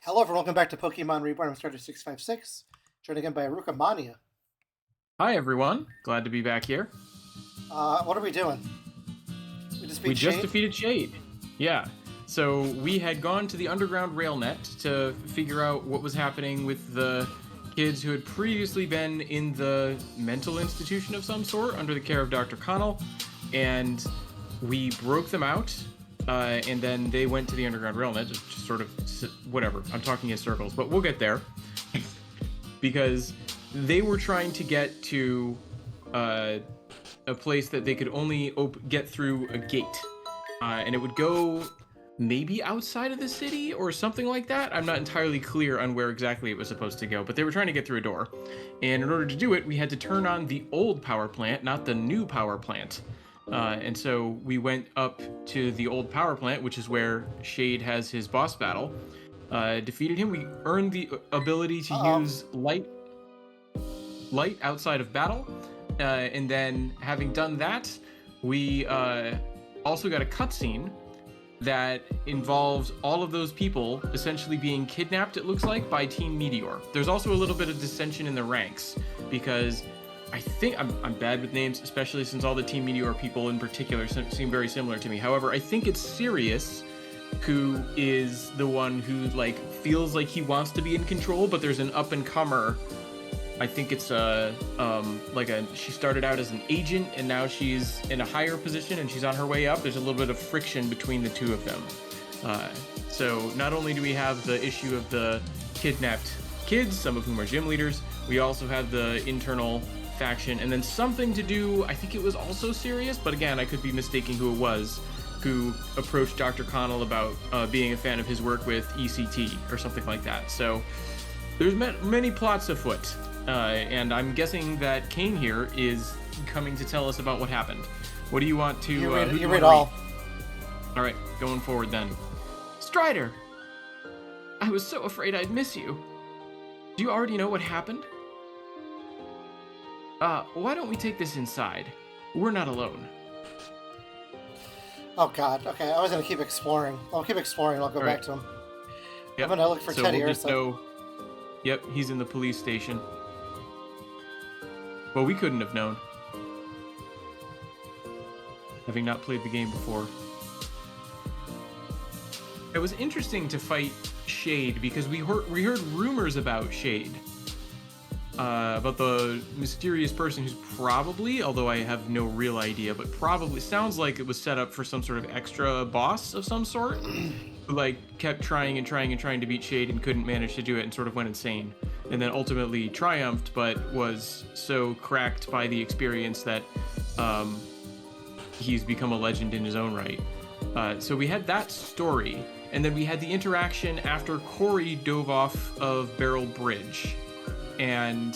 Hello, everyone. Welcome back to Pokemon Reborn. I'm Starter 656, joined again by Arukimania. Hi, everyone. Glad to be back here. What are we doing? We just We beat just Shade? defeated Shade. Yeah. So we had gone to the underground rail net to figure out what was happening with the kids who had previously been in the mental institution of some sort under the care of Dr. Connell. And we broke them out. And then they went to the underground rail net, just sort of whatever. I'm talking in circles, but we'll get there. Because they were trying to get to a place that they could only get through a gate. And it would go maybe outside of the city or something like that. I'm not entirely clear on where exactly it was supposed to go, but they were trying to get through a door. And in order to do it, we had to turn on the old power plant, not the new power plant. And so we went up to the old power plant, which is where Shade has his boss battle. Defeated him. We earned the ability to use light outside of battle. And then having done that, we also got a cutscene that involves all of those people essentially being kidnapped, it looks like, by Team Meteor. There's also a little bit of dissension in the ranks because I think I'm bad with names, especially since all the Team Meteor people in particular seem very similar to me. However, I think it's Sirius who is the one who feels like he wants to be in control, but there's an up and comer. I think it's she started out as an agent and now she's in a higher position and she's on her way up. There's a little bit of friction between the two of them. So not only do we have the issue of the kidnapped kids, some of whom are gym leaders, we also have the internal faction, and then something to do, I think it was also Sirius, but again, I could be mistaking who it was, who approached Dr. Connell about being a fan of his work with ECT or something like that. So there's many plots afoot. And I'm guessing that Kane here is coming to tell us about what happened. What do you want to... You read all. All right, going forward then. Strider! I was so afraid I'd miss you. Do you already know what happened? Why don't we take this inside? We're not alone. Oh, God. Okay, I was going to keep exploring. I'll keep exploring and I'll go back to him. Yep. I'm going to look for Teddy Ursa. Yep, he's in the police station. Well, we couldn't have known, having not played the game before. It was interesting to fight Shade because we heard rumors about Shade, about the mysterious person who's probably, although I have no real idea, but probably sounds like it was set up for some sort of extra boss of some sort, who kept trying to beat Shade and couldn't manage to do it and sort of went insane. And then ultimately triumphed, but was so cracked by the experience that he's become a legend in his own right. So we had that story, and then we had the interaction after Corey dove off of Barrel Bridge. And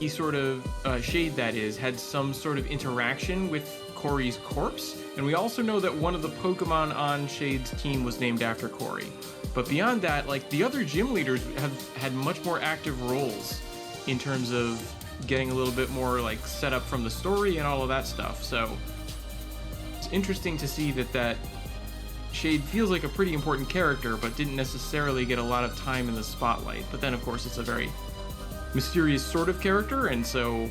he sort of, Shade that is, had some sort of interaction with Corey's corpse. And we also know that one of the Pokemon on Shade's team was named after Corey. But beyond that, the other gym leaders have had much more active roles in terms of getting a little bit more set up from the story and all of that stuff. So it's interesting to see that Shade feels like a pretty important character, but didn't necessarily get a lot of time in the spotlight. But then, of course, it's a very mysterious sort of character, and so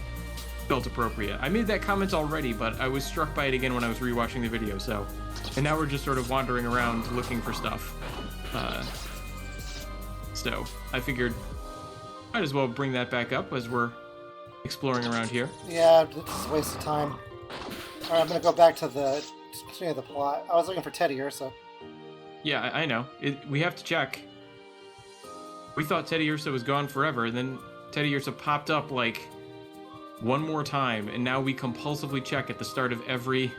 felt appropriate. I made that comment already, but I was struck by it again when I was rewatching the video. And now we're just sort of wandering around looking for stuff. So I figured might as well bring that back up as we're exploring around here. Yeah, it's a waste of time. All right, I'm gonna go back to the plot. I was looking for Teddy Ursa. Yeah, I know. We have to check. We thought Teddy Ursa was gone forever, and then Teddy Ursa popped up one more time, and now we compulsively check at the start of every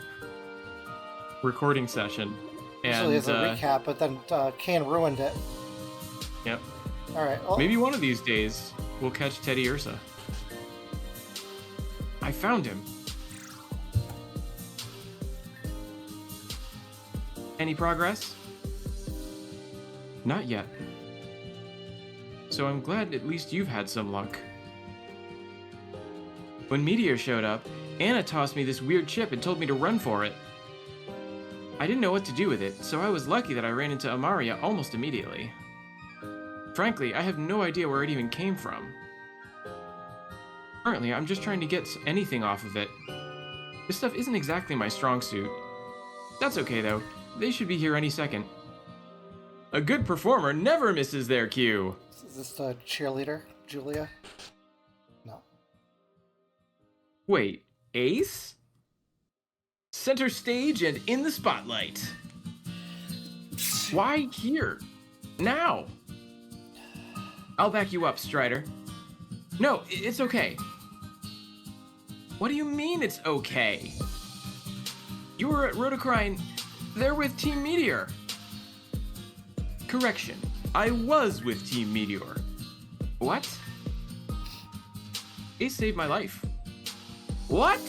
recording session. Usually as a recap, but then Kane ruined it. Yep. All right. Well, maybe one of these days we'll catch Teddy Ursa. I found him. Any progress? Not yet. So I'm glad at least you've had some luck. When Meteor showed up, Anna tossed me this weird chip and told me to run for it. I didn't know what to do with it, so I was lucky that I ran into Amaria almost immediately. Frankly, I have no idea where it even came from. Currently, I'm just trying to get anything off of it. This stuff isn't exactly my strong suit. That's okay, though. They should be here any second. A good performer never misses their cue. Is this the cheerleader, Julia? No. Wait, Ace? Center stage and in the spotlight. Why here? Now? I'll back you up, Strider. No, it's okay. What do you mean it's okay? You were at Rhodochrine. They're with Team Meteor. Correction. I was with Team Meteor. What? Ace saved my life. What?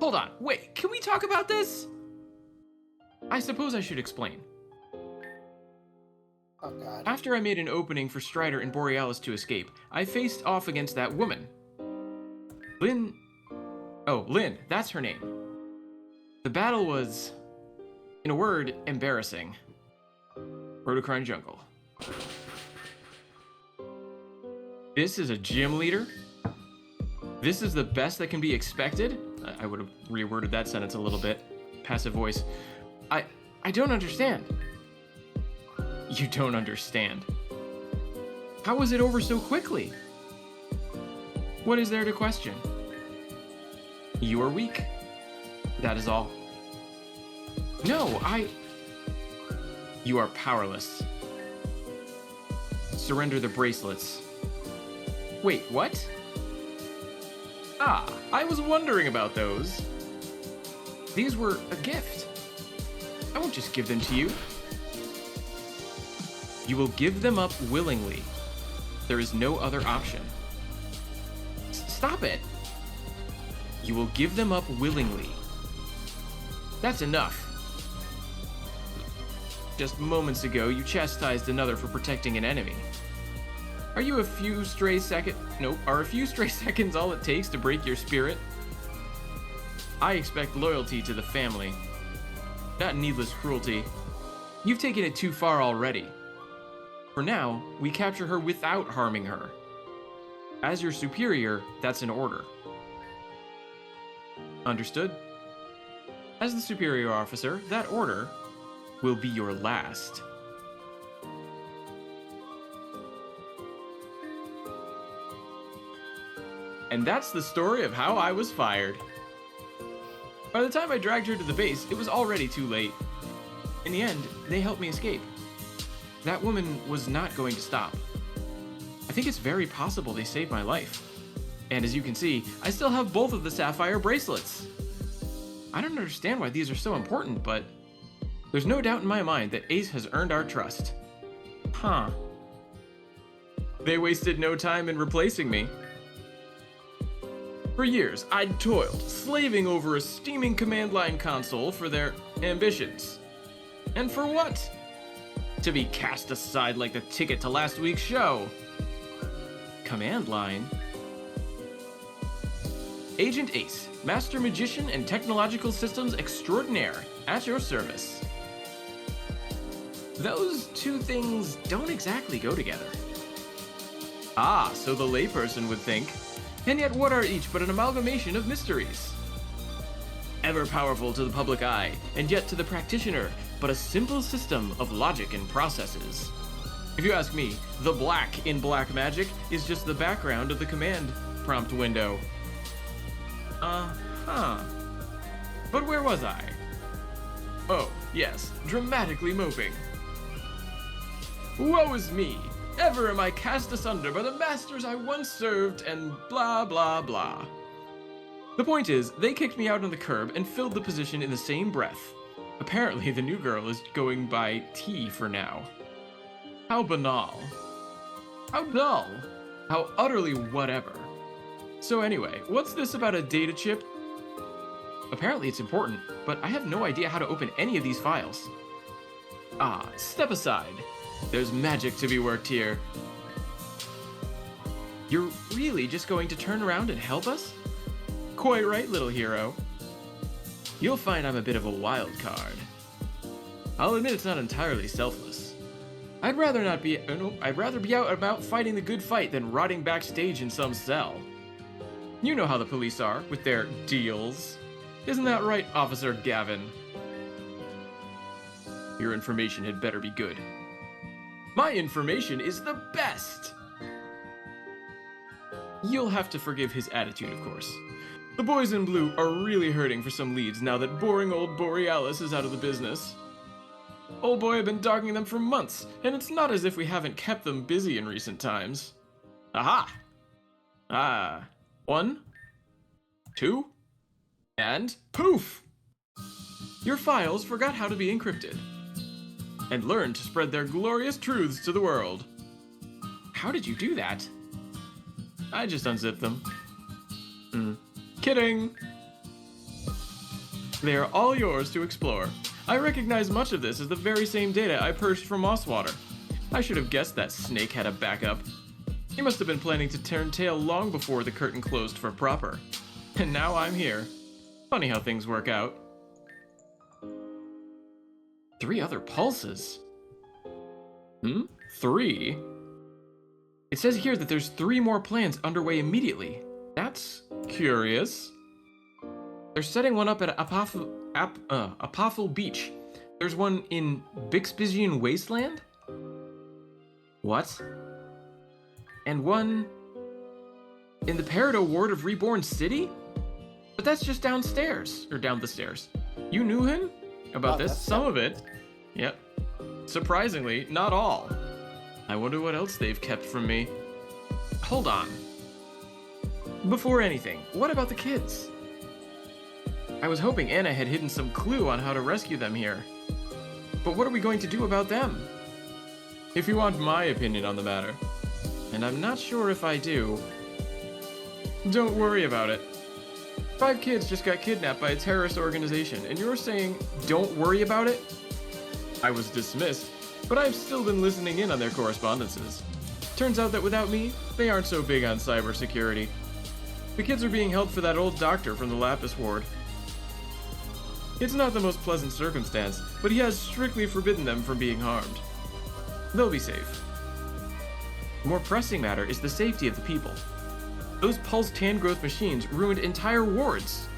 Hold on. Wait, can we talk about this? I suppose I should explain. Oh, God. After I made an opening for Strider and Borealis to escape, I faced off against that woman. Lynn... Oh, Lynn, that's her name. The battle was, in a word, embarrassing. Rhodochrine Jungle. This is a gym leader? This is the best that can be expected? I would have reworded that sentence a little bit. Passive voice. I don't understand. You don't understand. How was it over so quickly? What is there to question? You are weak. That is all. No, You are powerless. Surrender the bracelets. Wait, what? Ah, I was wondering about those. These were a gift. I won't just give them to you. You will give them up willingly. There is no other option. Stop it. You will give them up willingly. That's enough. Just moments ago, you chastised another for protecting an enemy. Are a few stray seconds all it takes to break your spirit? I expect loyalty to the family, not needless cruelty. You've taken it too far already. For now, we capture her without harming her. As your superior, that's an order. Understood? As the superior officer, that order will be your last. And that's the story of how I was fired. By the time I dragged her to the base, it was already too late. In the end, they helped me escape. That woman was not going to stop. I think it's very possible they saved my life. And as you can see, I still have both of the sapphire bracelets. I don't understand why these are so important, but there's no doubt in my mind that Ace has earned our trust. Huh. They wasted no time in replacing me. For years, I'd toiled, slaving over a steaming command line console for their ambitions. And for what? To be cast aside like the ticket to last week's show. Command line? Agent Ace, Master Magician and Technological Systems Extraordinaire, at your service. Those two things don't exactly go together. Ah, so the layperson would think. And yet what are each but an amalgamation of mysteries? Ever powerful to the public eye, and yet to the practitioner, but a simple system of logic and processes. If you ask me, the black in black magic is just the background of the command prompt window. But where was I? Oh, yes, dramatically moping. Woe is me! Ever am I cast asunder by the masters I once served, and blah blah blah. The point is, they kicked me out on the curb and filled the position in the same breath. Apparently, the new girl is going by T for now. How banal. How dull. How utterly whatever. So anyway, what's this about a data chip? Apparently it's important, but I have no idea how to open any of these files. Ah, step aside. There's magic to be worked here. You're really just going to turn around and help us? Quite right, little hero. You'll find I'm a bit of a wild card. I'll admit it's not entirely selfless. I'd rather not be. No, I'd rather be out about fighting the good fight than rotting backstage in some cell. You know how the police are with their deals. Isn't that right, Officer Gavin? Your information had better be good. My information is the best! You'll have to forgive his attitude, of course. The boys in blue are really hurting for some leads now that boring old Borealis is out of the business. Old boy, I've been dogging them for months, and it's not as if we haven't kept them busy in recent times. Aha! Ah. 1, 2, and poof! Your files forgot how to be encrypted, and learned to spread their glorious truths to the world. How did you do that? I just unzipped them. Kidding! They are all yours to explore. I recognize much of this as the very same data I purged from Mosswater. I should have guessed that snake had a backup. He must have been planning to turn tail long before the curtain closed for proper. And now I'm here. Funny how things work out. 3 other pulses? 3? It says here that there's 3 more plans underway immediately. That's curious. They're setting one up at Apophel Beach. There's one in Bixbysian Wasteland? What? And one in the Peridot Ward of Reborn City? But that's just downstairs, or down the stairs. You knew him? About this? Some of it. Yep. Surprisingly, not all. I wonder what else they've kept from me. Hold on. Before anything, what about the kids? I was hoping Anna had hidden some clue on how to rescue them here. But what are we going to do about them? If you want my opinion on the matter, and I'm not sure if I do, don't worry about it. 5 kids just got kidnapped by a terrorist organization, and you're saying, don't worry about it? I was dismissed, but I've still been listening in on their correspondences. Turns out that without me, they aren't so big on cybersecurity. The kids are being held for that old doctor from the Lapis Ward. It's not the most pleasant circumstance, but he has strictly forbidden them from being harmed. They'll be safe. The more pressing matter is the safety of the people. Those pulsed tan growth machines ruined entire wards.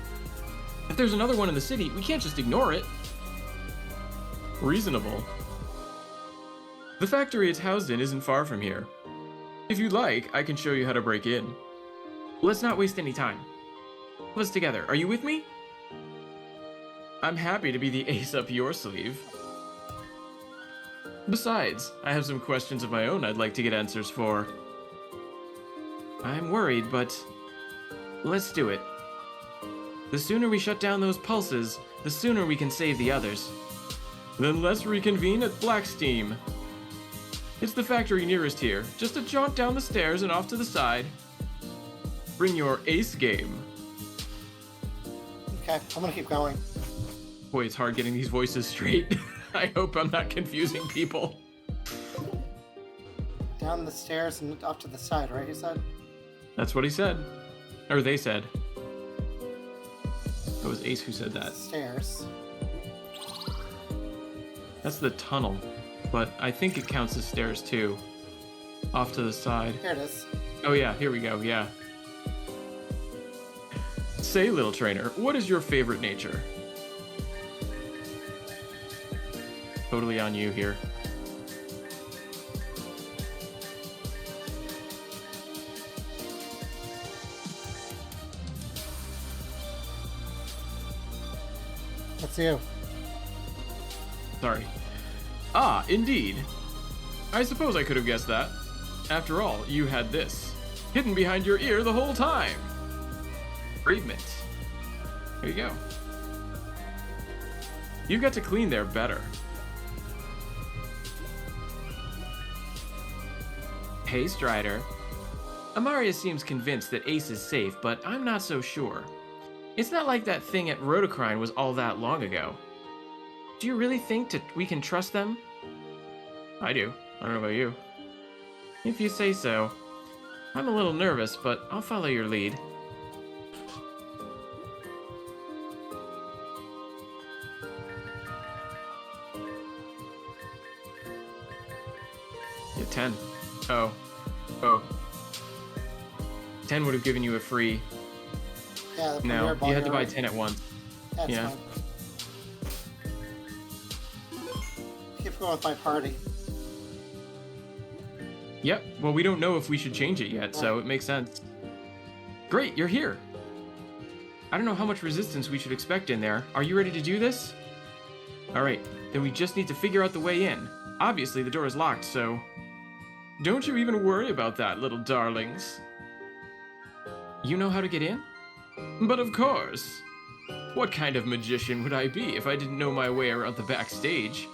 If there's another one in the city, we can't just ignore it. Reasonable. The factory it's housed in isn't far from here. If you'd like, I can show you how to break in. Let's not waste any time. Let's together. Are you with me? I'm happy to be the ace up your sleeve. Besides, I have some questions of my own I'd like to get answers for. I'm worried, but let's do it. The sooner we shut down those pulses, the sooner we can save the others. Then let's reconvene at Blacksteam. It's the factory nearest here, just a jaunt down the stairs and off to the side. Bring your ace game. Okay, I'm gonna keep going. Boy, it's hard getting these voices straight. I hope I'm not confusing people. Down the stairs and off to the side, right, you said? That's what he said. Or they said. It was Ace who said that. Stairs. That's the tunnel. But I think it counts as stairs too. Off to the side. Here it is. Oh yeah, here we go, yeah. Say, little trainer, what is your favorite nature? Totally on you here. That's you. Sorry. Ah, indeed. I suppose I could have guessed that. After all, you had this, hidden behind your ear the whole time. Brave Mint. Here you go. You've got to clean there better. Hey, Strider. Amaria seems convinced that Ace is safe, but I'm not so sure. It's not like that thing at Rhodocrine was all that long ago. Do you really think we can trust them? I do. I don't know about you. If you say so. I'm a little nervous, but I'll follow your lead. Yeah, 10. Oh. Oh. 10 would have given you a free. Yeah, the No, premier ball, you had to you're buy right. 10 at once. That's Yeah. fine. Keep going with my party. Yep. Well, we don't know if we should change it yet, so it makes sense. Great, you're here. I don't know how much resistance we should expect in there. Are you ready to do this? All right, then we just need to figure out the way in. Obviously, the door is locked, so... Don't you even worry about that, little darlings. You know how to get in? But of course. What kind of magician would I be if I didn't know my way around the backstage?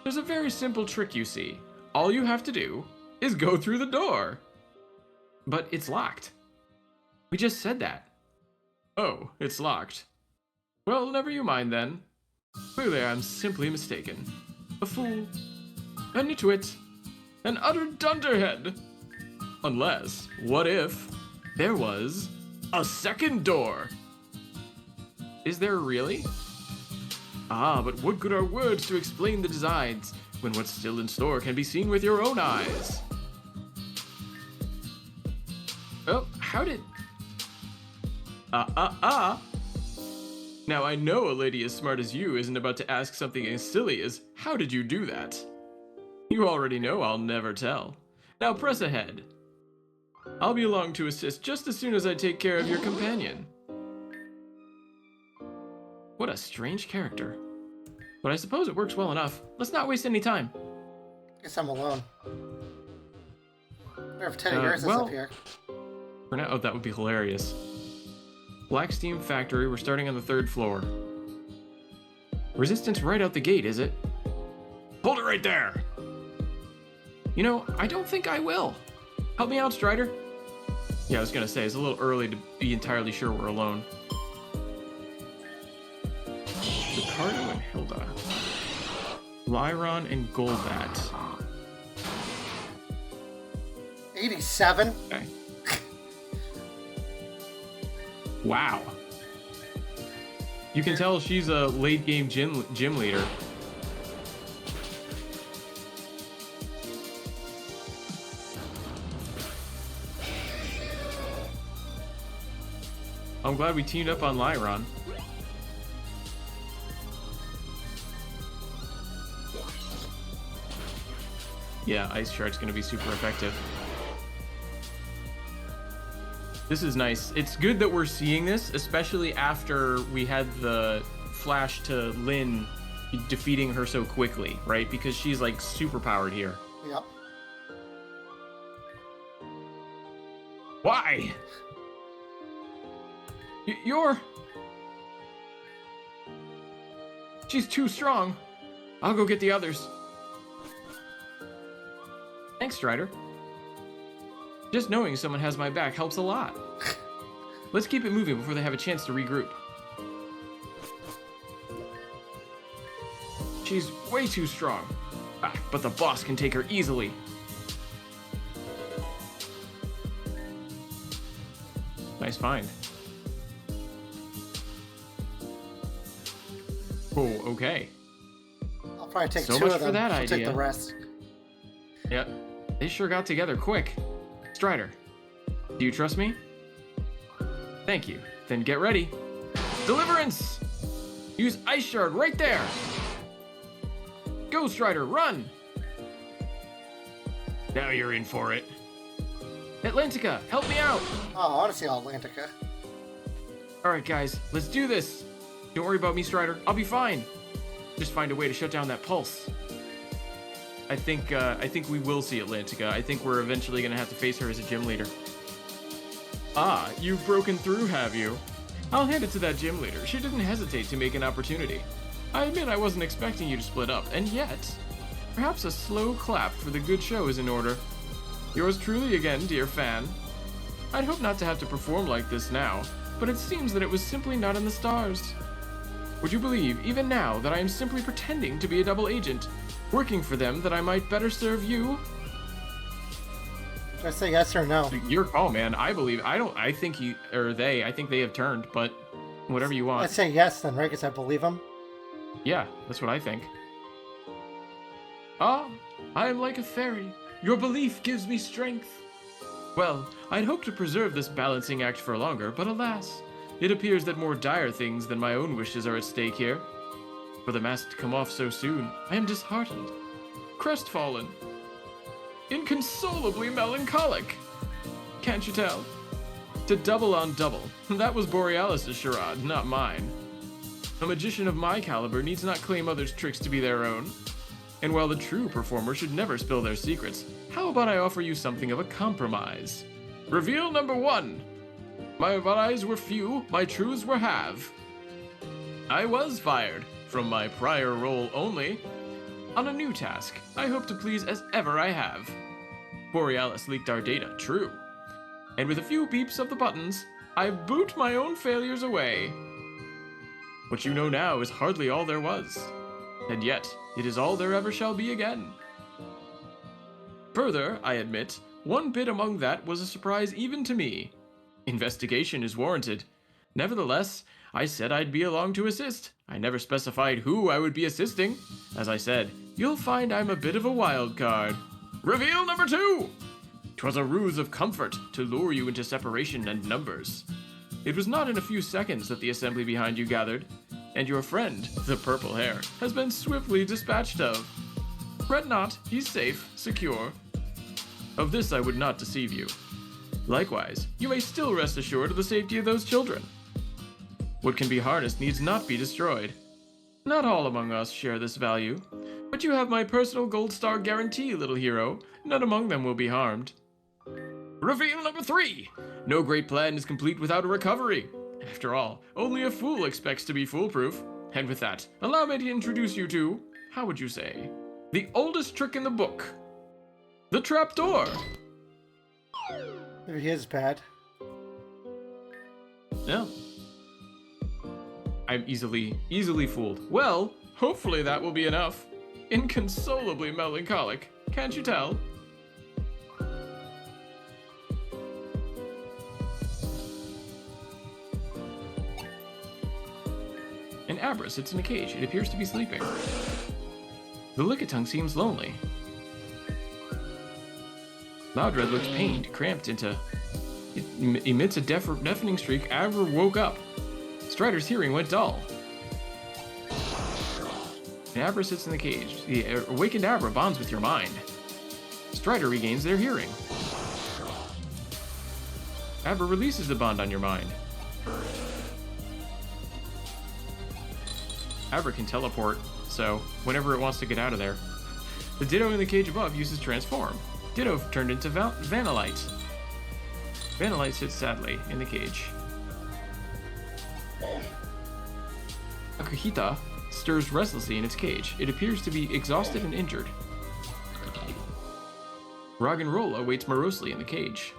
There's a very simple trick, you see. All you have to do is go through the door. But it's locked. We just said that. Oh, it's locked. Well, never you mind then. Clearly I'm simply mistaken. A fool. A nitwit. An utter dunderhead. Unless, what if there was a second door? Is there really? Ah, but what good are words to explain the designs when what's still in store can be seen with your own eyes? Oh, how did... Now I know a lady as smart as you isn't about to ask something as silly as, how did you do that? You already know I'll never tell. Now press ahead. I'll be along to assist just as soon as I take care of your companion. What a strange character. But I suppose it works well enough. Let's not waste any time. Guess I'm alone. I wonder if Teddy Ursa is well- up here. For now, oh, that would be hilarious. Black Steam Factory, we're starting on the 3rd floor. Resistance right out the gate, is it? Hold it right there! You know, I don't think I will. Help me out, Strider. Yeah, I was gonna say, it's a little early to be entirely sure we're alone. Ricardo and Hilda. Lyron and Golbat. 87? Okay. Wow. You can tell she's a late game gym leader. I'm glad we teamed up on Lyron. Yeah, Ice Shard's gonna be super effective. This is nice. It's good that we're seeing this, especially after we had the flash to Lynn defeating her so quickly, right? Because she's like super powered here. Yep. Why? You're... She's too strong. I'll go get the others. Thanks, Strider. Just knowing someone has my back helps a lot. Let's keep it moving before they have a chance to regroup. She's way too strong. But the boss can take her easily. Nice find. Oh, okay. I'll probably take So two much of for them. that She'll take idea. the rest. Yep. They sure got together quick. Strider, do you trust me? Thank you. Then get ready. Deliverance! Use Ice Shard right there! Go, Strider, run! Now you're in for it. Atlantica, help me out! Oh, I want to see Atlantica. Alright, guys, let's do this. Don't worry about me, Strider. I'll be fine. Just find a way to shut down that pulse. I think we will see Atlantica. I think we're eventually going to have to face her as a gym leader. Ah, you've broken through, have you? I'll hand it to that gym leader. She didn't hesitate to make an opportunity. I admit I wasn't expecting you to split up, and yet, perhaps a slow clap for the good show is in order. Yours truly again, dear fan. I'd hope not to have to perform like this now, but it seems that it was simply not in the stars. Would you believe, even now, that I am simply pretending to be a double agent, working for them that I might better serve you? Should I say yes or no? Your call, man. I think they have turned, but whatever you want. I'd say yes then, right? Because I believe him. Yeah, that's what I think. Ah, I am like a fairy, Your belief gives me strength. Well, I'd hoped to preserve this balancing act for longer, but alas, it appears that more dire things than my own wishes are at stake here. For the mask to come off so soon, I am disheartened, crestfallen, inconsolably melancholic. Can't you tell? To double on double, that was Borealis' charade, not mine. A magician of my caliber needs not claim others' tricks to be their own. And while the true performer should never spill their secrets, how about I offer you something of a compromise? Reveal number 1. My lies were few, my truths were half. I was fired, from my prior role only. On a new task, I hope to please as ever I have. Borealis leaked our data, true. And with a few beeps of the buttons, I boot my own failures away. What you know now is hardly all there was, and yet it is all there ever shall be again. Further, I admit, one bit among that was a surprise even to me. Investigation is warranted. Nevertheless, I said I'd be along to assist. I never specified who I would be assisting. As I said, you'll find I'm a bit of a wild card. Reveal number 2! 'Twas a ruse of comfort to lure you into separation and numbers. It was not in a few seconds that the assembly behind you gathered, and your friend, the purple hair, has been swiftly dispatched of. Fret not, he's safe, secure. Of this I would not deceive you. Likewise, you may still rest assured of the safety of those children. What can be harnessed needs not be destroyed. Not all among us share this value, but you have my personal gold star guarantee, little hero. None among them will be harmed. Reveal number 3! No great plan is complete without a recovery. After all, only a fool expects to be foolproof. And with that, allow me to introduce you to, how would you say, the oldest trick in the book. The trapdoor. Maybe he is bad. No. I'm easily fooled. Well, hopefully that will be enough. Inconsolably melancholic, can't you tell? An Abra sits in a cage. It appears to be sleeping. The Lickitung seems lonely. Loudred looks pained, cramped into... It emits a deafening shriek. Abra woke up. Strider's hearing went dull. An Abra sits in the cage. The awakened Abra bonds with your mind. Strider regains their hearing. Abra releases the bond on your mind. Abra can teleport, so whenever it wants to get out of there. The Ditto in the cage above uses Transform. Ditto turned into Vanillite. Vanillite sits sadly in the cage. Akahita stirs restlessly in its cage. It appears to be exhausted and injured. Roggenrola waits morosely in the cage.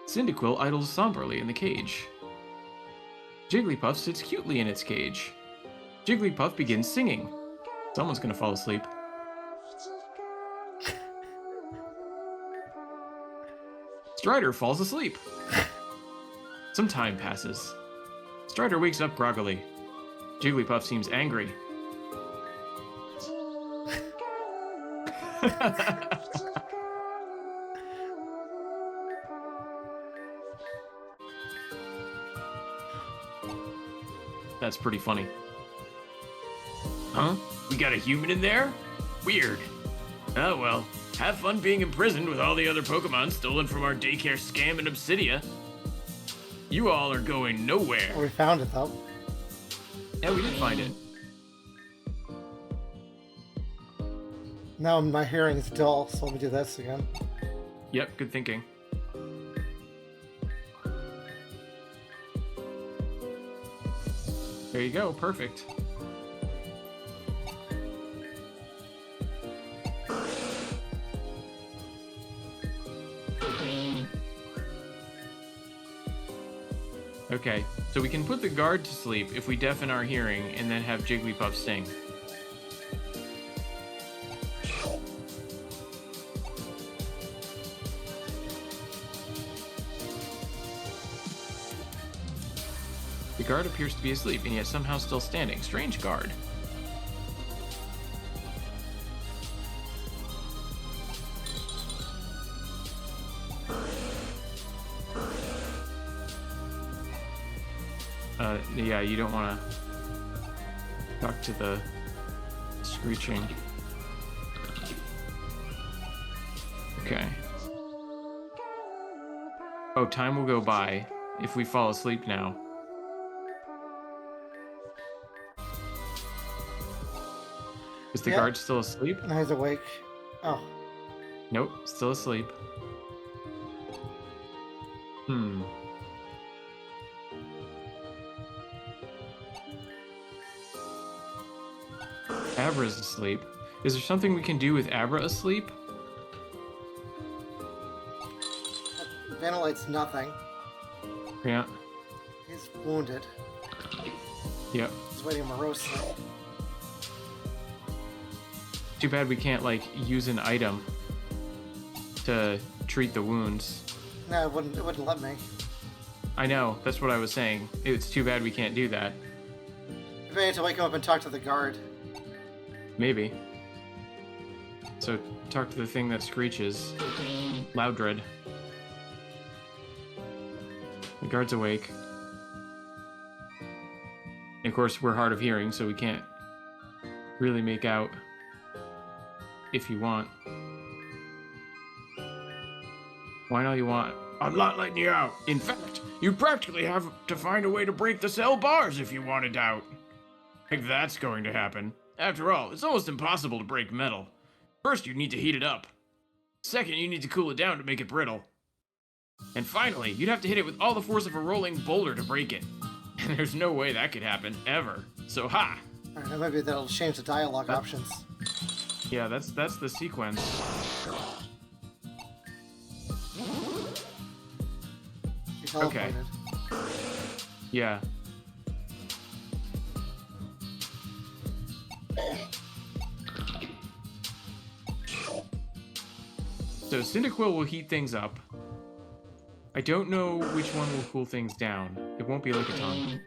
Cyndaquil idles somberly in the cage. Jigglypuff sits cutely in its cage. Jigglypuff begins singing. Someone's gonna fall asleep. Strider falls asleep. Some time passes. Strider wakes up groggily. Jigglypuff seems angry. That's pretty funny. Huh? We got a human in there? Weird. Oh well, have fun being imprisoned with all the other Pokemon stolen from our daycare scam in Obsidia. You all are going nowhere. Oh, we found it though. Yeah, we did find it. Now my hearing is dull, so let me do this again. Yep, good thinking. There you go, perfect. Okay, so we can put the guard to sleep if we deafen our hearing and then have Jigglypuff sing. The guard appears to be asleep and yet somehow still standing. Strange guard. yeah, you don't want to talk to the screeching. Okay. Oh, time will go by if we fall asleep now. Is the guard still asleep? No, he's awake. Oh. Nope, still asleep. Abra's asleep. Is there something we can do with Abra asleep? Ventilates nothing. Yeah. He's wounded. Yep. He's waiting morosely. Too bad we can't, like, use an item to treat the wounds. No, it wouldn't let me. I know, that's what I was saying. It's too bad we can't do that. Maybe I need to wake him up and talk to the guard. Maybe. So, talk to the thing that screeches. Loudred. The guard's awake. And of course, we're hard of hearing, so we can't really make out if you want. Why not you want? I'm not letting you out. In fact, you practically have to find a way to break the cell bars if you wanted out. I think that's going to happen. After all, it's almost impossible to break metal. First, you need to heat it up. Second, you need to cool it down to make it brittle. And finally, you'd have to hit it with all the force of a rolling boulder to break it. And there's no way that could happen, ever. So, ha! Alright, now maybe that'll change the dialogue options. Yeah, that's the sequence. He teleported. Okay. Yeah. So Cyndaquil will heat things up. I don't know which one will cool things down. It won't be Lickitung.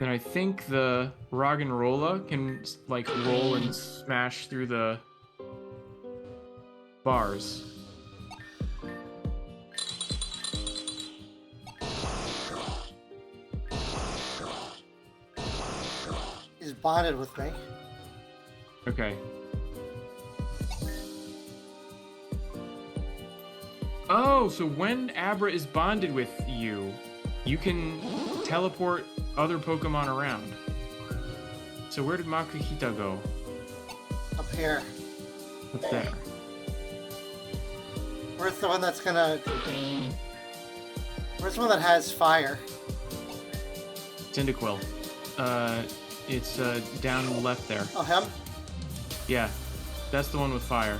Then I think the Roggenrola can, like, roll and smash through the bars. He's bonded with me. Okay. Oh, so when Abra is bonded with you, you can teleport other Pokemon around. So where did Makuhita go? Up here. Up there. Where's the one that's gonna... Where's the one that has fire? Cyndaquil. It's down on the left there. Oh, him? Yeah, that's the one with fire.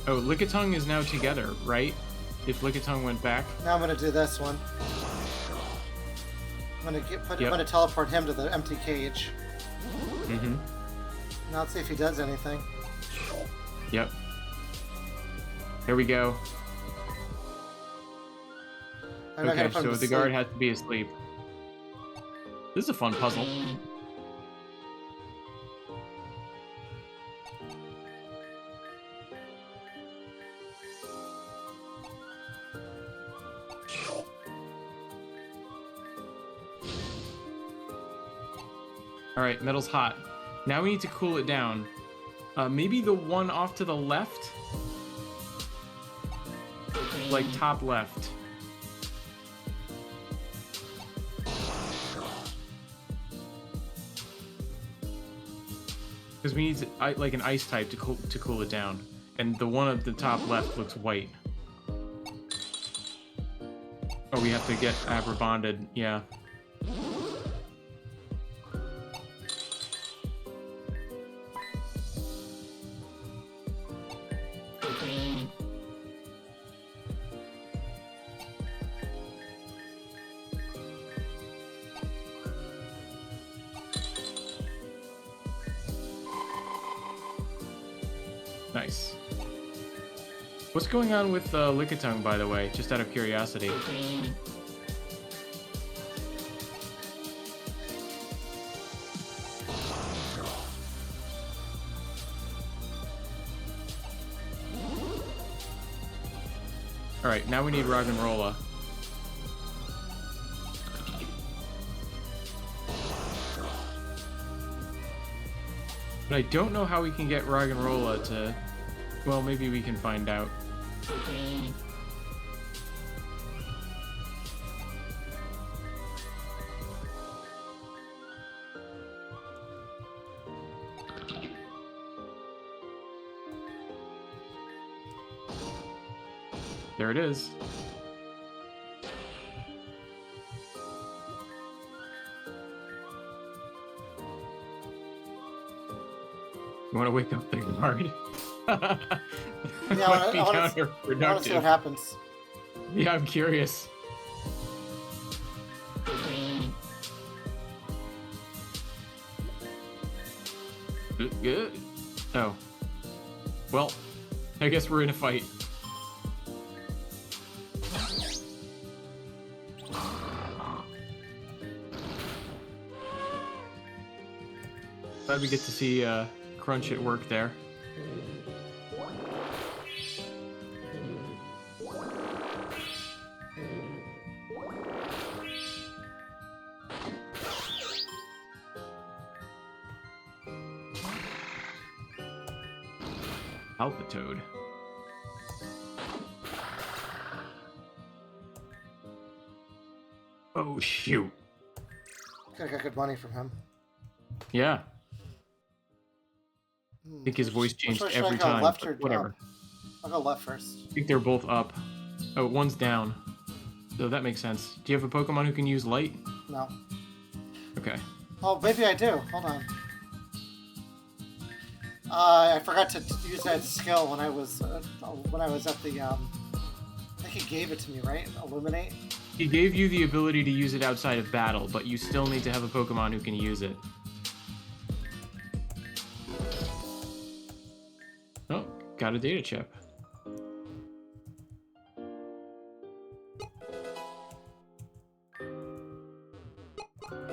Oh, Lickitung is now together, right? If Lickitung went back. Now I'm gonna do this one. I'm gonna teleport him to the empty cage. Mm-hmm. Now let's see if he does anything. Yep. Here we go. I'm not gonna Okay, put him so to the guard sleep. has to be asleep. This is a fun puzzle. Alright, metal's hot. Now we need to cool it down. Maybe the one off to the left? Like top left. Because we need like an ice type to cool it down. And the one at the top left looks white. Oh, we have to get Abra bonded, yeah. Nice. What's going on with Lickitung, by the way? Just out of curiosity. Alright, now we need Roggenrola. But I don't know how we can get Roggenrola to... Well, maybe we can find out. There it is. You want to wake up the guard? Yeah, Might be I want to counterproductive. see what happens. Yeah, I'm curious. Good. Oh. Well, I guess we're in a fight. Glad we get to see Crunch at work there. Alphatoad. Oh shoot. Could have got good money from him. Yeah. I think his voice changed every time. Left or whatever. I'll go left first. I think they're both up. Oh, one's down. So that makes sense. Do you have a Pokemon who can use light? No. Okay. Oh, maybe I do. Hold on. I forgot to use that skill when I was at the. I think he gave it to me, right? Illuminate. He gave you the ability to use it outside of battle, but you still need to have a Pokemon who can use it. Oh, got a data chip.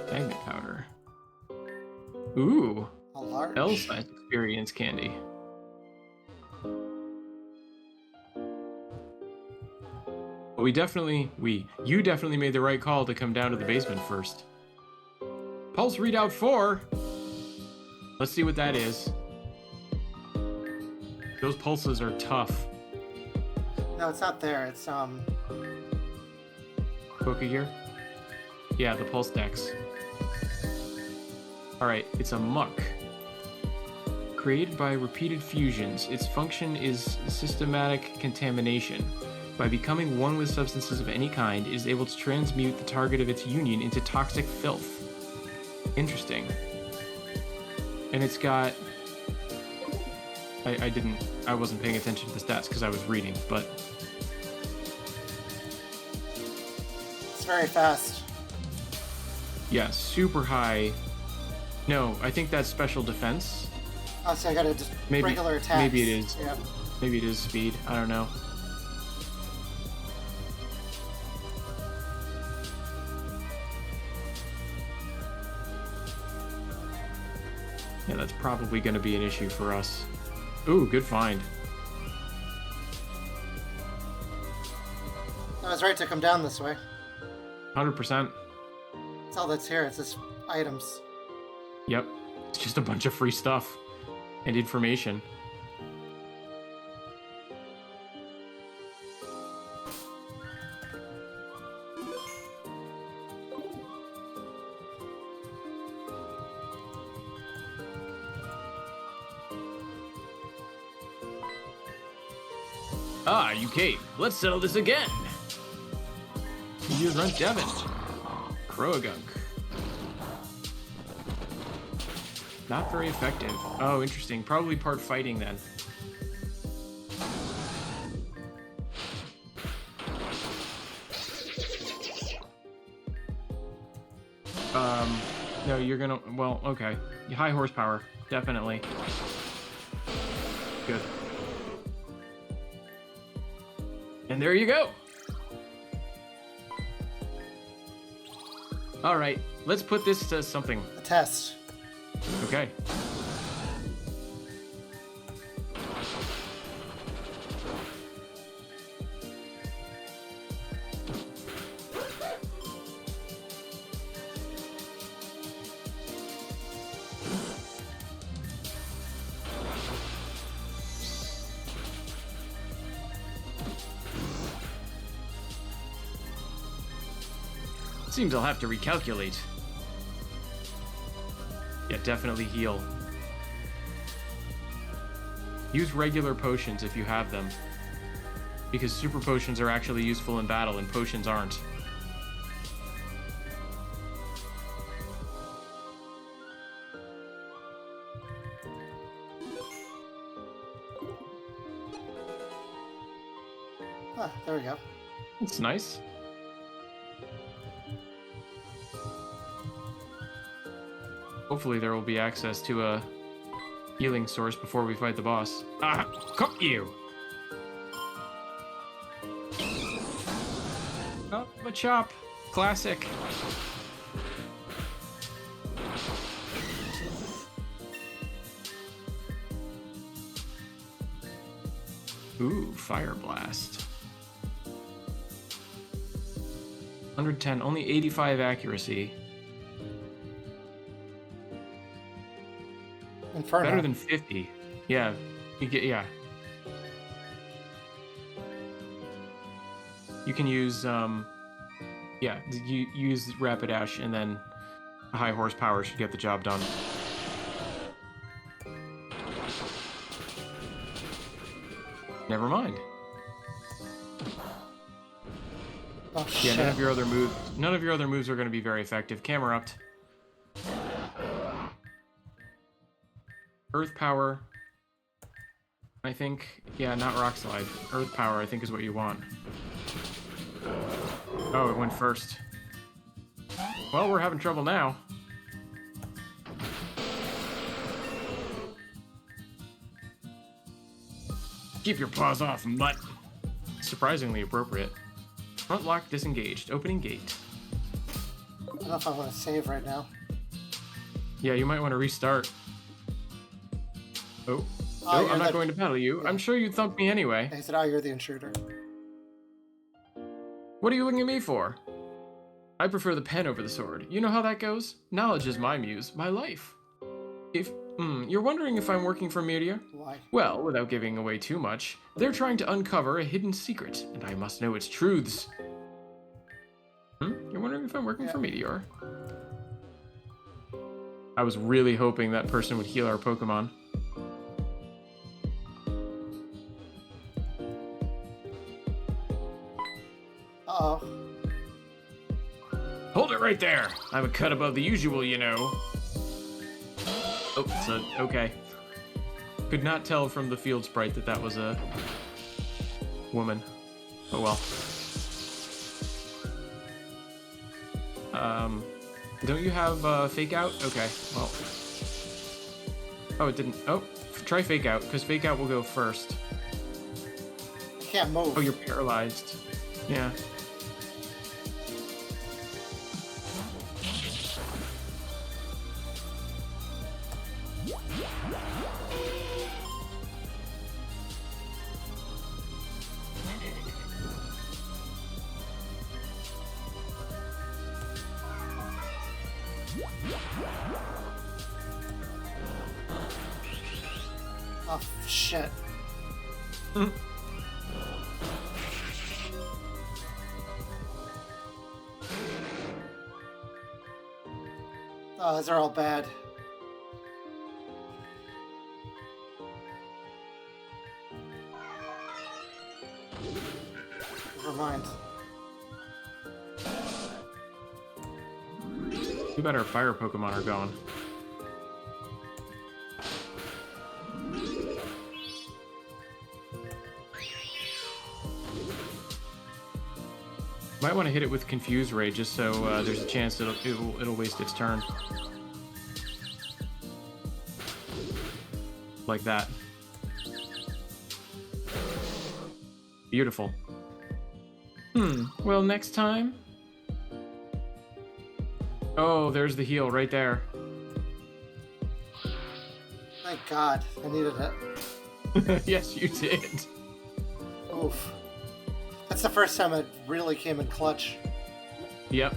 Magnet powder. Ooh, A large. L-size experience candy. But you definitely made the right call to come down to the basement first. Pulse readout 4. Let's see what that is. Those pulses are tough. No, it's not there. It's Pokegear? Yeah, the pulse dex. Alright, it's a muck. Created by repeated fusions, its function is systematic contamination. By becoming one with substances of any kind, it is able to transmute the target of its union into toxic filth. Interesting. And it's got... I wasn't paying attention to the stats because I was reading, but... It's very fast. Yeah, super high. No, I think that's special defense. Oh, so I gotta just regular attacks. Maybe it is. Yeah. Maybe it is speed. I don't know. Yeah, that's probably going to be an issue for us. Ooh, good find. I was right to come down this way. 100%. That's all that's here. It's just items. Yep. It's just a bunch of free stuff and information. Ah, you came. Let's settle this again. You run Devon. Croagunk. Not very effective. Oh, interesting. Probably part fighting then. No, you're gonna... Well, okay. High horsepower. Definitely. Good. And there you go. All right, let's put this to something. A test. Okay. Seems I'll have to recalculate. Yeah, definitely heal. Use regular potions if you have them, because super potions are actually useful in battle and potions aren't. Ah, there we go. It's nice. Hopefully there will be access to a healing source before we fight the boss. Ah, cook you! Oh, a chop. Classic. Ooh, Fire Blast. 110, only 85 accuracy. Inferno. Better than 50. Yeah, you get, yeah. You can use, yeah, you use Rapidash and then a high horsepower should get the job done. Never mind. Oh, Yeah, shit. none of your other moves are going to be very effective. Camera upped. Earth Power. I think, yeah, not Rock Slide. Earth Power, I think, is what you want. Oh, it went first. Well, we're having trouble now. Keep your paws off, mutt. Surprisingly appropriate. Front lock disengaged. Opening gate. I don't know if I want to save right now. Yeah, you might want to restart. Oh. Oh, No, you're I'm not the- going to battle you. yeah. I'm sure you'd thump me anyway. He said, oh, you're the intruder. What are you looking at me for? I prefer the pen over the sword. You know how that goes? Knowledge is my muse, my life. If, you're wondering if I'm working for Meteor? Why? Well, without giving away too much, they're trying to uncover a hidden secret, and I must know its truths. You're wondering if I'm working for Meteor? I was really hoping that person would heal our Pokemon. Uh-oh. Hold it right there! I'm a cut above the usual, you know. Oh, so, okay. Could not tell from the field sprite that that was a woman. Oh well. Don't you have fake out? Okay, well. Oh, it didn't. Oh, try fake out, because fake out will go first. I can't move. Oh, you're paralyzed. Yeah. Oh, shit. Oh, those are all bad. Never mind. Too bad our fire Pokemon are gone. Might want to hit it with Confuse Ray just so there's a chance it'll waste its turn. Like that. Beautiful. Well, next time. Oh, there's the heal right there. Thank God. I needed it. Yes, you did. Oof. That's the first time it really came in clutch. Yep.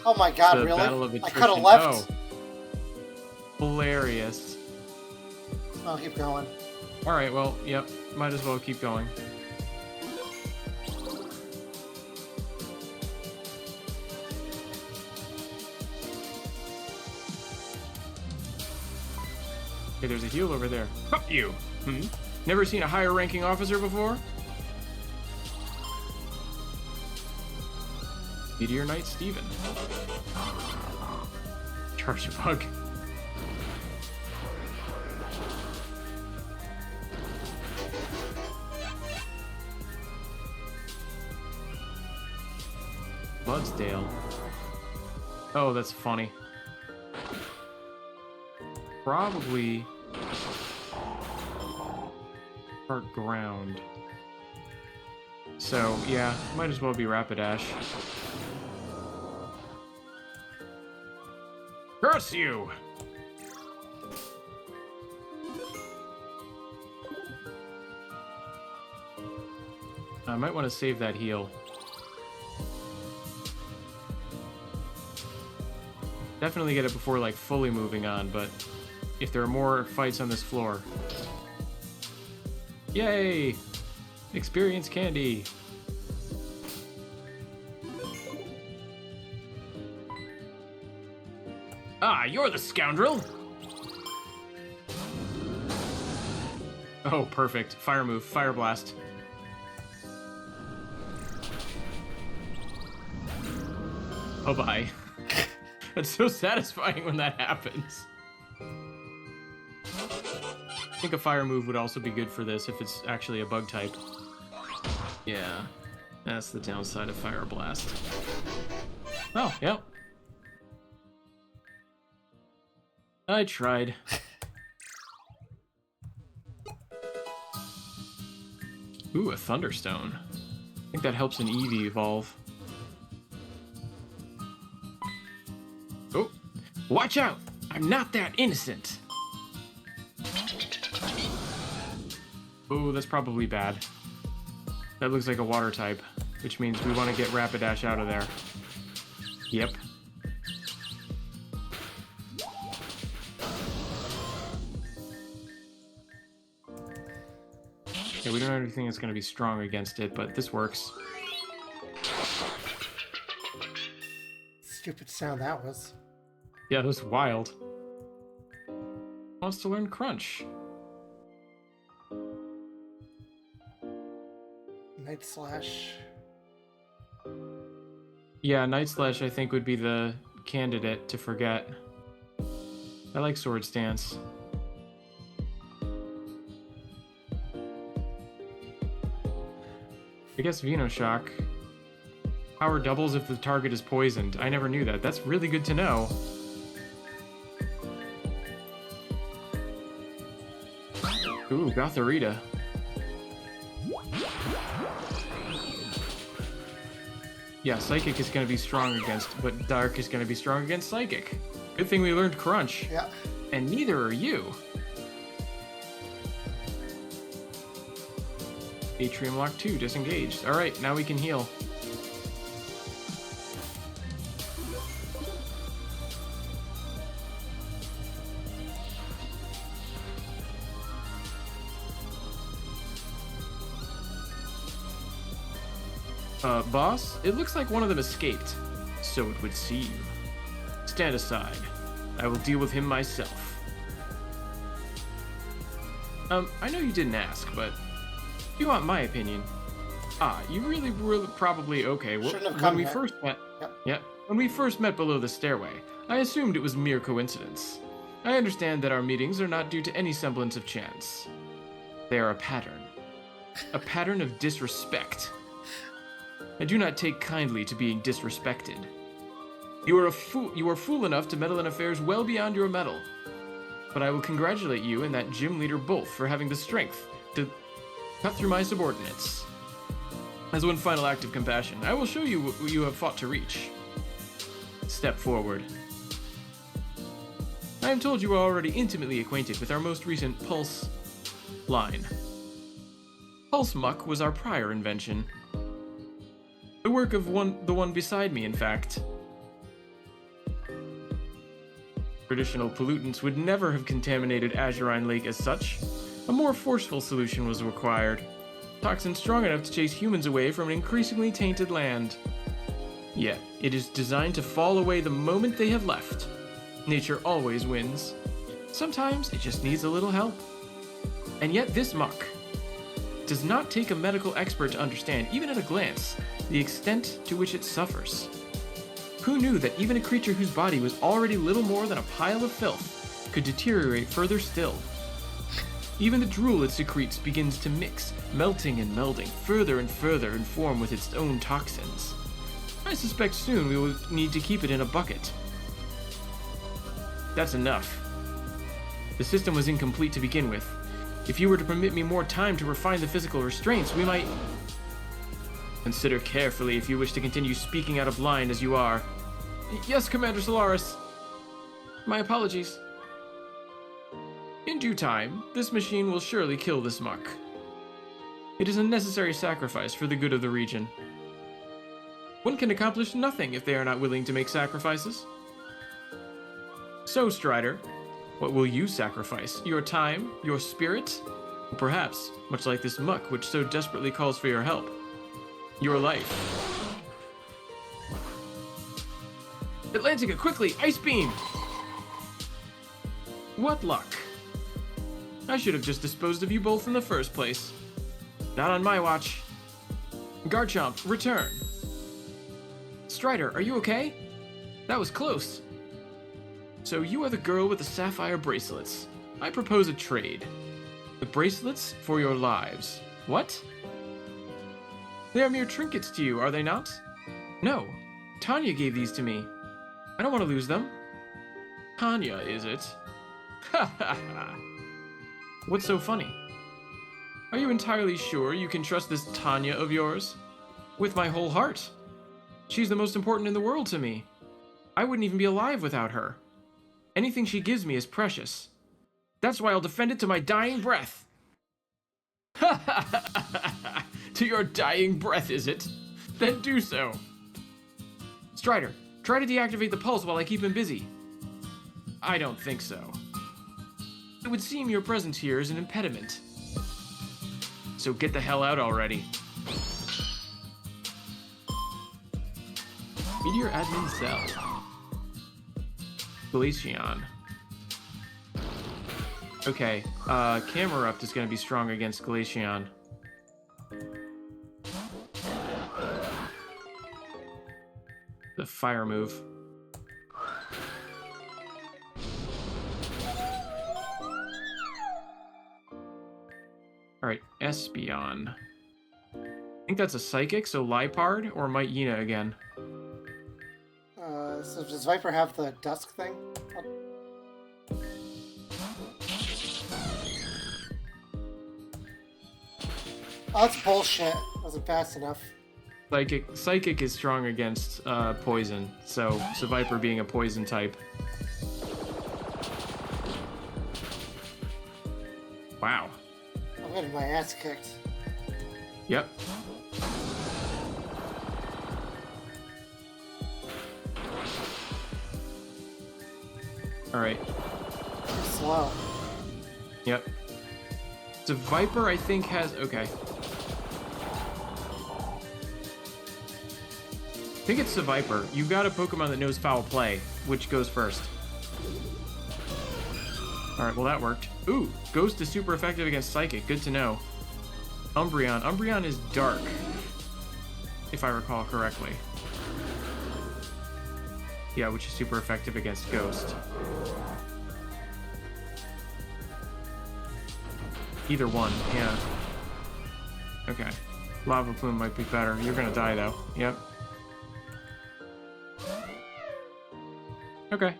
Oh my God, The really? battle of I attrition. could have left. Oh. Hilarious. I'll keep going. All right, well, yep. Might as well keep going. Okay, there's a heal over there. Fuck you. Never seen a higher ranking officer before? Meteor Knight Steven. Charge your bug. Bloodsdale. Oh, that's funny. Probably part ground. So, yeah, might as well be Rapidash. Curse you! I might want to save that heal. Definitely get it before, like, fully moving on, but if there are more fights on this floor. Yay! Experience candy! Ah, you're the scoundrel! Oh, perfect. Fire move. Fire blast. Oh, bye. It's so satisfying when that happens. I think a fire move would also be good for this if it's actually a bug type. Yeah, that's the downside of Fire Blast. Oh, yep. I tried. Ooh, a Thunderstone. I think that helps an Eevee evolve. Oh, watch out! I'm not that innocent! Oh, that's probably bad. That looks like a water type, which means we want to get Rapidash out of there. Yep. Yeah, we don't have anything that's going to be strong against it, but this works. Stupid sound that was. Yeah, that was wild. Wants to learn Crunch. Night Slash. Yeah, Night Slash I think would be the candidate to forget. I like Sword Stance. I guess Venoshock. Power doubles if the target is poisoned. I never knew that. That's really good to know. Ooh, Gothorita. Yeah, Psychic is going to be strong against, but Dark is going to be strong against Psychic. Good thing we learned Crunch. Yeah. And neither are you. Atrium Lock 2, disengaged. Alright, now we can heal. Boss, it looks like one of them escaped. So it would seem. Stand aside. I will deal with him myself. I know you didn't ask, but if you want my opinion. You really were probably okay. Shouldn't have When come we here. first met, Yep. when we first met below the stairway, I assumed it was mere coincidence. I understand that our meetings are not due to any semblance of chance. They are a pattern of disrespect. I do not take kindly to being disrespected. You are fool enough to meddle in affairs well beyond your mettle. But I will congratulate you and that gym leader both for having the strength to Cut through my subordinates. As one final act of compassion, I will show you what you have fought to reach. Step forward. I am told you are already intimately acquainted with our most recent Pulse line. Pulse Muck was our prior invention. The work of the one beside me, in fact. Traditional pollutants would never have contaminated Azurine Lake as such. A more forceful solution was required. Toxins strong enough to chase humans away from an increasingly tainted land. Yet, it is designed to fall away the moment they have left. Nature always wins. Sometimes it just needs a little help. And yet this muck does not take a medical expert to understand, even at a glance, the extent to which it suffers. Who knew that even a creature whose body was already little more than a pile of filth could deteriorate further still? Even the drool it secretes begins to mix, melting and melding further and further in form with its own toxins. I suspect soon we will need to keep it in a bucket. That's enough. The system was incomplete to begin with. If you were to permit me more time to refine the physical restraints, we might... Consider carefully if you wish to continue speaking out of line as you are. Yes, Commander Solaris. My apologies. In due time, this machine will surely kill this muck. It is a necessary sacrifice for the good of the region. One can accomplish nothing if they are not willing to make sacrifices. So, Strider, what will you sacrifice? Your time? Your spirit? Or perhaps, much like this muck which so desperately calls for your help, your life. Atlantica, quickly! Ice Beam! What luck. I should have just disposed of you both in the first place. Not on my watch. Garchomp, return. Strider, are you okay? That was close. So you are the girl with the sapphire bracelets. I propose a trade. The bracelets for your lives. What? They are mere trinkets to you, are they not? No. Tanya gave these to me. I don't want to lose them. Tanya, is it? Ha ha ha. What's so funny? Are you entirely sure you can trust this Tanya of yours? With my whole heart. She's the most important in the world to me. I wouldn't even be alive without her. Anything she gives me is precious. That's why I'll defend it to my dying breath. Ha ha ha ha! To your dying breath, is it? Then do so. Strider, try to deactivate the pulse while I keep him busy. I don't think so. It would seem your presence here is an impediment. So get the hell out already. Meteor admin cell. Glaceon. Okay, Camerupt is going to be strong against Glaceon. The fire move. Alright, Espeon. I think that's a Psychic, so Liepard, or might Yina again? So does Viper have the Dusk thing? Oh, that's bullshit. Wasn't fast enough. Psychic is strong against poison, so Viper being a poison type. Wow. I'm getting my ass kicked. Yep. Alright. Slow. Yep. So Viper, I think, has... Okay. I think it's the Viper. You've got a Pokemon that knows foul play. Which goes first? Alright, well that worked. Ooh, Ghost is super effective against Psychic. Good to know. Umbreon. Umbreon is dark, if I recall correctly. Yeah, which is super effective against Ghost. Either one, yeah. Okay. Lava Plume might be better. You're gonna die, though. Yep. Okay.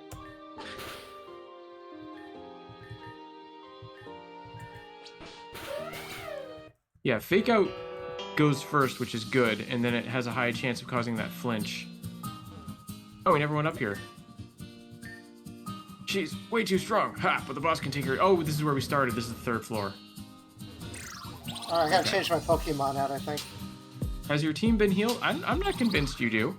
Yeah, fake out goes first, which is good, and then it has a high chance of causing that flinch. Oh, we never went up here. She's way too strong. Ha! But the boss can take her. Oh, this is where we started. This is the 3rd floor. Alright, I gotta change my Pokemon out, I think. Has your team been healed? I'm not convinced you do.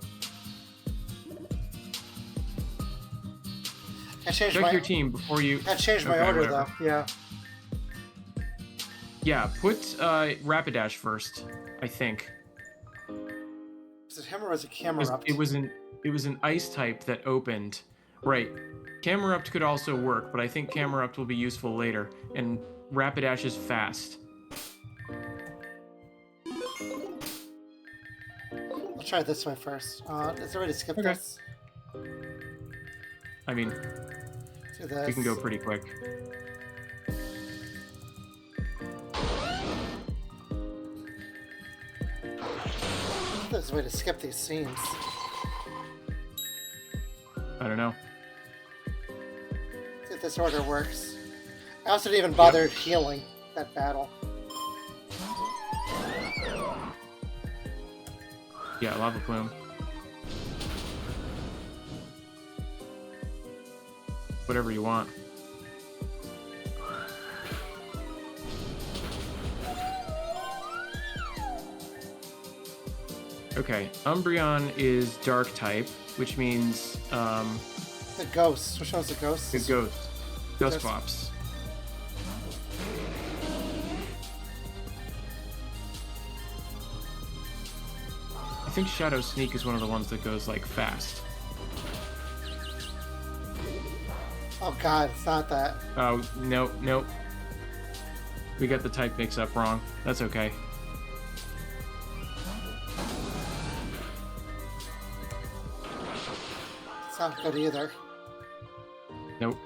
I changed Check your team before you... I changed my order, whatever. though. Yeah. Yeah, put Rapidash first, I think. Was it him or was it Camerupt? It was an ice type that opened. Right. Camerupt could also work, but I think Camerupt will be useful later. And Rapidash is fast. I'll try it this way first. Is there a way to skip Okay. this? I mean, Do this. you can go pretty quick. There's a way to skip these scenes. I don't know. See if this order works. I also didn't even bother healing that battle. Yeah, Lava Plume. Whatever you want. Okay, Umbreon is Dark type, which means The ghosts. Which one's the ghosts? the Ghost. Dusclops. I think Shadow Sneak is one of the ones that goes like fast. Oh god, it's not that. Oh, nope. We got the type mix up wrong. That's okay. It's not good either. Nope.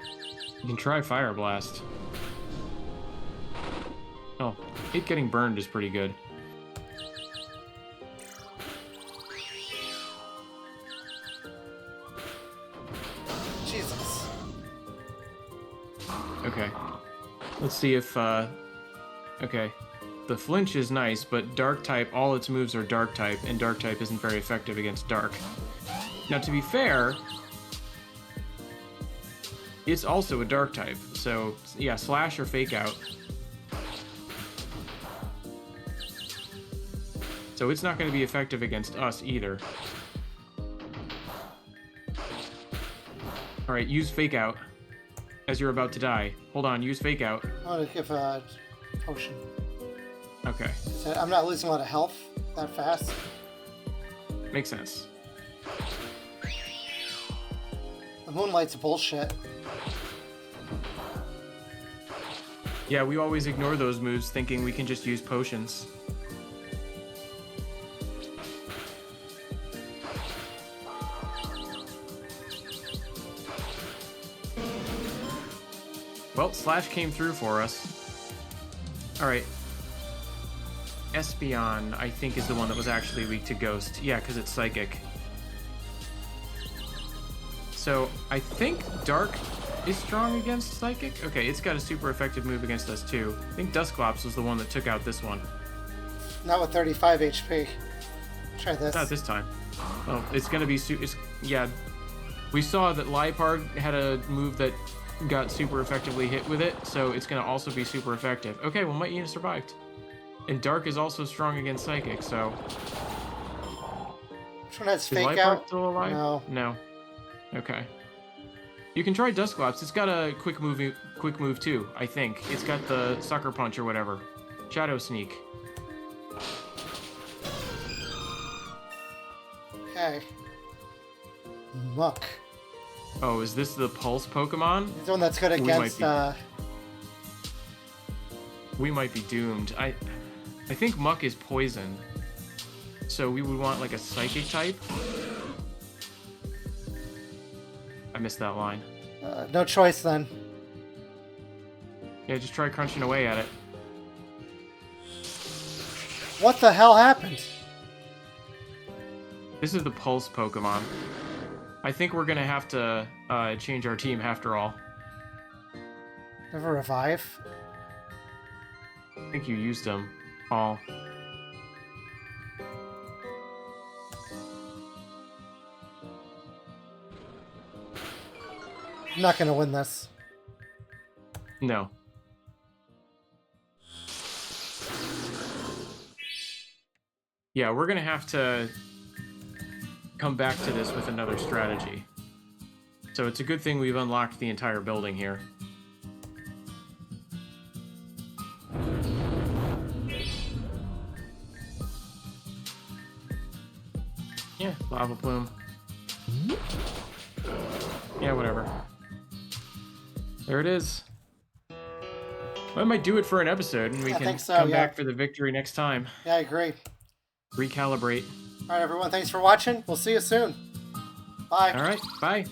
You can try Fire Blast. Oh, it getting burned is pretty good. Jesus. Okay. Let's see if, okay. The flinch is nice, but Dark type, all its moves are Dark type, and Dark type isn't very effective against Dark. Now, to be fair, it's also a Dark type, so, yeah, Slash or Fake Out. So it's not going to be effective against us either. Alright, use Fake Out as you're about to die. Hold on, use Fake Out. I want to give a potion. Okay, So I'm not losing a lot of health that fast. makes sense. The Moonlight's bullshit. Yeah, we always ignore those moves thinking we can just use potions. Well, Slash came through for us. Alright. Espeon, I think, is the one that was actually weak to Ghost. Yeah, because it's Psychic. So, I think Dark is strong against Psychic? Okay, it's got a super effective move against us, too. I think Dusclops was the one that took out this one. Not with 35 HP. Try this. Not this time. Well, it's gonna be yeah. We saw that Liepard had a move that got super effectively hit with it, so it's gonna also be super effective. Okay, well, Mightyena survived. And Dark is also strong against Psychic, so... Which one has Is Fake Liepard Out? still alive? No. No. Okay. You can try Dusclops. It's got a quick move too, I think. It's got the Sucker Punch or whatever. Shadow Sneak. Okay. Muck. Oh, is this the Pulse Pokemon? He's the one that's good against, We might be doomed. I think Muck is poison. So we would want like a Psychic type. I missed that line. no choice then. Yeah, just try crunching away at it. What the hell happened? This is the Pulse Pokemon. I think we're gonna have to change our team after all. Never revive? I think you used them. Oh. I'm not gonna win this. No. Yeah, we're gonna have to come back to this with another strategy. So it's a good thing we've unlocked the entire building here. Yeah, lava plume. Yeah, whatever. There it is. I might do it for an episode, and we I can think so, come yeah. back for the victory next time. Yeah, I agree. Recalibrate. All right, everyone. Thanks for watching. We'll see you soon. Bye. All right, bye.